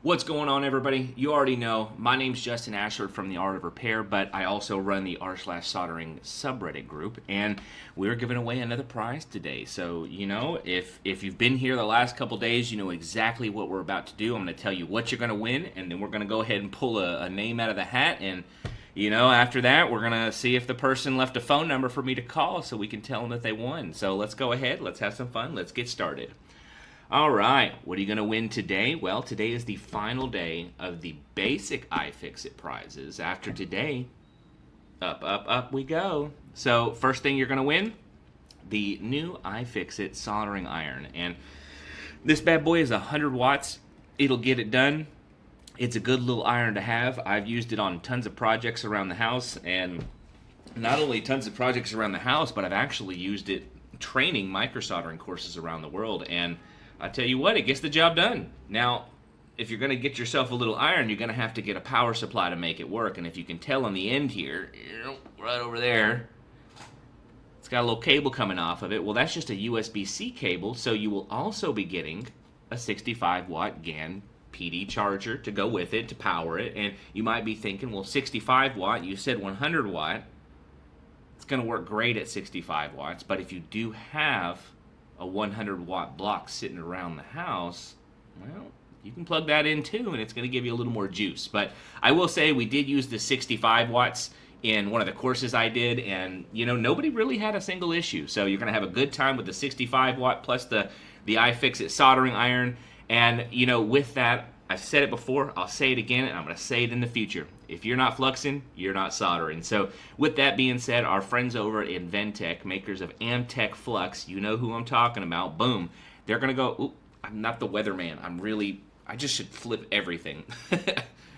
What's going on, everybody? You already know, my name's Justin Ashford from the Art of Repair, but I also run the r/soldering subreddit group, and we're giving away another prize today. So, if you've been here the last couple days, you know exactly what we're about to do. I'm going to tell you what you're going to win, and then we're going to go ahead and pull a name out of the hat, and after that, we're going to see if the person left a phone number for me to call so we can tell them that they won. So let's go ahead, let's have some fun, let's get started. All right, what are you going to win today? Well, today is the final day of the basic iFixit prizes. After today, up we go. So first thing you're going to win, the new iFixit soldering iron. And this bad boy is 100 watts. It'll get it done. It's a good little iron to have. I've used it on tons of projects around the house, and not only tons of projects around the house, but I've actually used it training microsoldering courses around the world, and I tell you what, it gets the job done. Now, if you're going to get yourself a little iron, you're going to have to get a power supply to make it work. And if you can tell on the end here, right over there, it's got a little cable coming off of it. Well, that's just a USB-C cable, so you will also be getting a 65-watt GaN PD charger to go with it, to power it. And you might be thinking, well, 65-watt, you said 100-watt. It's going to work great at 65 watts, but if you do have a 100-watt block sitting around the house, well, you can plug that in too, and it's going to give you a little more juice. But I will say we did use the 65 watts in one of the courses I did, and nobody really had a single issue. So you're going to have a good time with the 65 watt plus the iFixit soldering iron. And with that, I've said it before, I'll say it again, and I'm going to say it in the future. If you're not fluxing, you're not soldering. So with that being said, our friends over at Amtech, makers of Amtech Flux, you know who I'm talking about, boom, they're going to go, oop, I'm not the weatherman. I just should flip everything.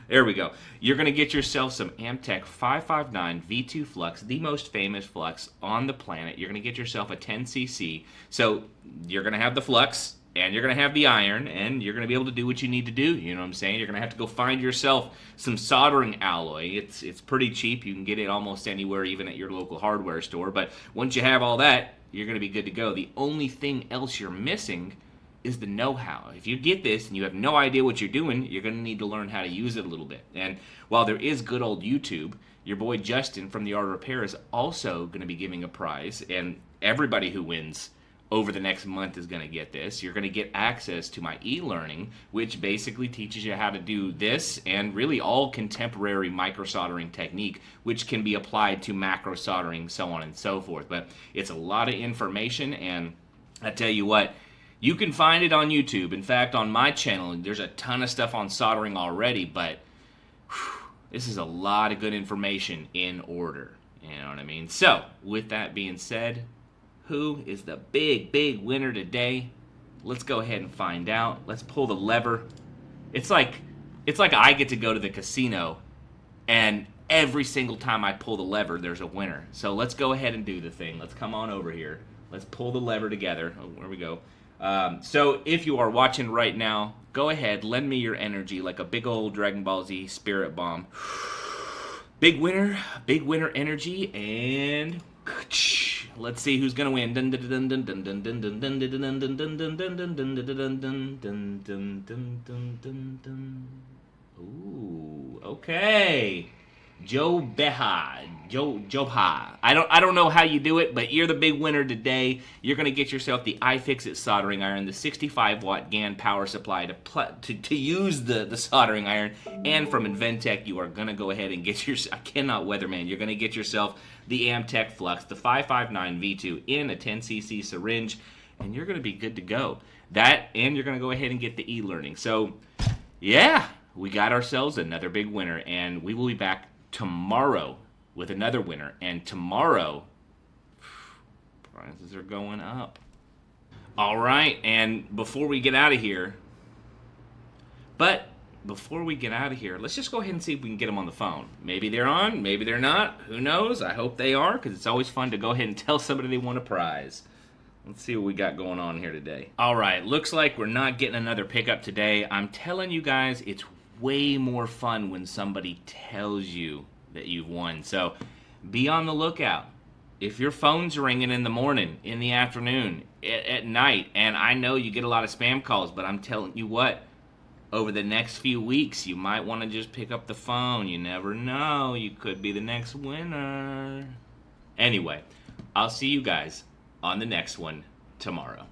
There we go. You're going to get yourself some Amtech 559 V2 Flux, the most famous flux on the planet. You're going to get yourself a 10cc. So you're going to have the flux, and you're going to have the iron, and you're going to be able to do what you need to do. You know what I'm saying? You're going to have to go find yourself some soldering alloy. It's pretty cheap. You can get it almost anywhere, even at your local hardware store. But once you have all that, you're going to be good to go. The only thing else you're missing is the know-how. If you get this and you have no idea what you're doing, you're going to need to learn how to use it a little bit. And while there is good old YouTube, your boy Justin from the Art of Repair is also going to be giving a prize, and everybody who wins over the next month is going to get this. You're going to get access to my eLearning, which basically teaches you how to do this and really all contemporary microsoldering technique, which can be applied to macro soldering, so on and so forth. But it's a lot of information, and I tell you what, you can find it on YouTube. In fact, on my channel, there's a ton of stuff on soldering already, but this is a lot of good information in order. You know what I mean? So, with that being said, who is the big winner today? Let's go ahead and find out. Let's pull the lever. It's like I get to go to the casino, and every single time I pull the lever, there's a winner. So let's go ahead and do the thing. Let's come on over here. Let's pull the lever together. Oh, there we go. So if you are watching right now, go ahead, lend me your energy like a big old Dragon Ball Z spirit bomb. Big winner energy, and let's see who's gonna win. Ooh, okay. Joe Beha. I don't know how you do it, but you're the big winner today. You're gonna get yourself the iFixit soldering iron, the 65-watt GaN power supply to use the soldering iron, and from Inventec, you are gonna go ahead and get yourself. I cannot weatherman. You're gonna get yourself the Amtech Flux, the 559 V2 in a 10cc syringe, and you're gonna be good to go. That, and you're gonna go ahead and get the eLearning. So, yeah, we got ourselves another big winner, and we will be back tomorrow with another winner. And tomorrow, prizes are going up. All right, and before we get out of here, let's just go ahead and see if we can get them on the phone. Maybe they're on, maybe they're not. Who knows? I hope they are, because it's always fun to go ahead and tell somebody they want a prize. Let's see what we got going on here today. All right, looks like we're not getting another pickup today. I'm telling you guys, it's way more fun when somebody tells you that you've won. So be on the lookout. If your phone's ringing in the morning, in the afternoon, at night, and I know you get a lot of spam calls, but I'm telling you what, over the next few weeks, you might want to just pick up the phone. You never know. You could be the next winner. Anyway, I'll see you guys on the next one tomorrow.